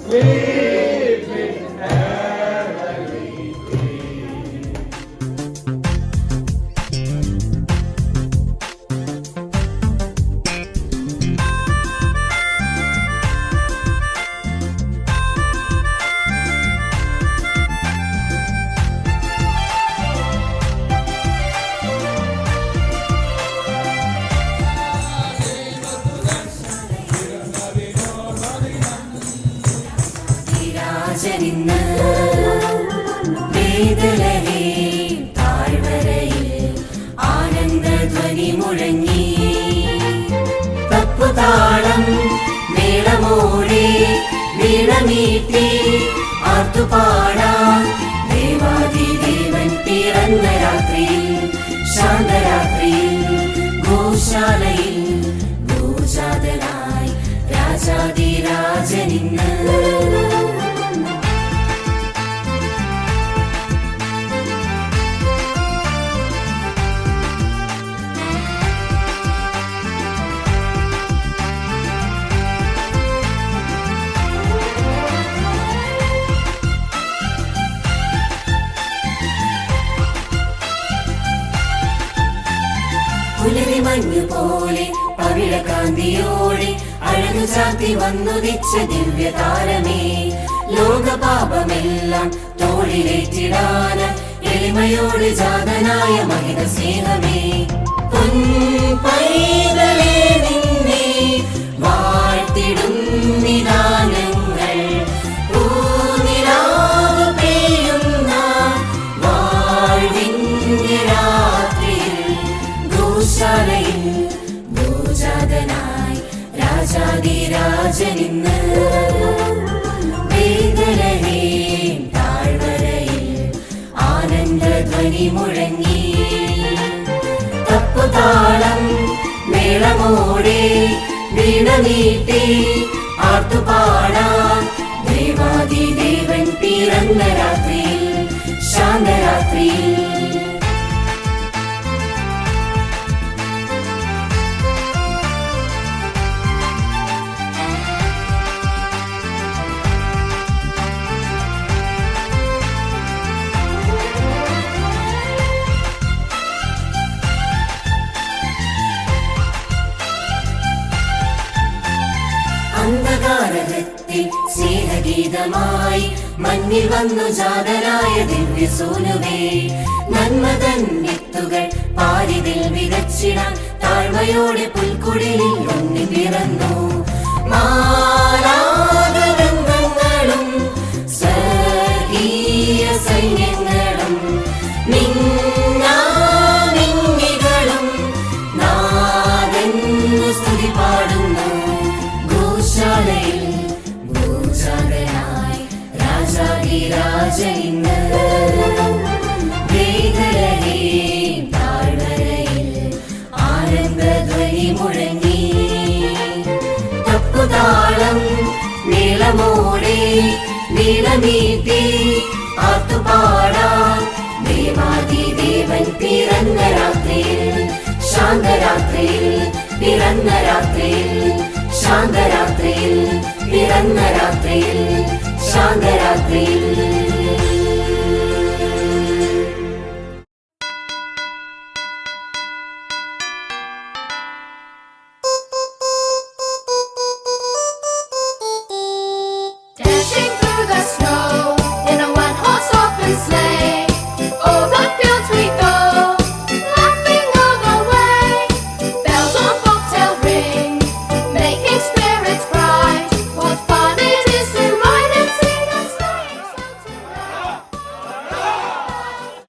Sleep in heavenly peace. രാജനിന്ന് Bethlehem താഴ്വരയിൽ ആനന്ദധ്വനി മുഴങ്ങി. തപ്പുതാളം മേളമോടെ വീണമീട്ടി ആർത്തുപാടാം. ദേവാദിദേവൻ പിറന്ന രാത്രിയിൽ ശാന്തരാത്രിയിൽ ഗോശാലയിൽ ഭൂജാതനായി രാജാതിരാജനിന്ന്. പുലരി മഞ്ഞുപോലെ പവിഴകാന്തിയോടെ അഴകു ചാർത്തി വന്നുദിച്ച ദിവ്യതാരമേ, ലോകപാപമെല്ലാം തോളിലേറ്റിടാന എളിമയോട് ജാതനായ മഹിത സ്നേഹമേ. പൊൻപൈതലേ നിന്നെ വാഴ്ത്തിടുന്നിതാനങ്ങൾ, പൂനിലാവ് പെയ്യുന്ന വാഴ്വിന്റെ രാത്രിയിൽ ഗോശാലയിൽ ഭൂജാതനായി രാജാതിരാജനിന്ന്. ബേത്ലഹേം താഴ്വരയിൽ ആനന്ദധ്വനി മുഴങ്ങി. തപ്പുതാളം മേളമോടെ വീണമീട്ടി ആർത്തുപാടാം. ദേവാദിദേവൻ പിറന്ന രാത്രിയിൽ ശാന്തരാത്രിയിൽ. അന്ധകാരത്തിൽ സ്നേഹഗീതമായി മഞ്ഞിൽ വന്നു ജാതനായ ദിവ്യസൂനുവേ, നന്മതൻ വിത്തുകൾ പാരിതിൽ വിതച്ചിടാൻ താഴ്മയോടെ പുൽക്കുടിലിൽ ഉണ്ണി പിറന്നു. മാലാഖവൃന്ദങ്ങളും സ്വർഗീയ സൈന്യങ്ങളും മിന്നാമിന്നികളും നാദന്നു സ്തുതി പാടുന്നു. ഗോശാലയിൽ ഭൂജാതനായി രാജാതിരാജനിന്ന്. ബേത്ലഹേം താഴ്വരയിൽ ആനന്ദധ്വനി മുഴങ്ങി. തപ്പുതാളം മേളമോടെ വീണമീട്ടി ആർത്തുപാടാം. ദേവാദിദേവൻ പിറന്ന രാത്രിയിൽ ശാന്തരാത്രിയിൽ പിറന്ന രാത്രിയിൽ ശാന്തരാത്രിയിൽ പിറന്ന രാത്രിയിൽ ശാന്തരാത്രിയിൽ.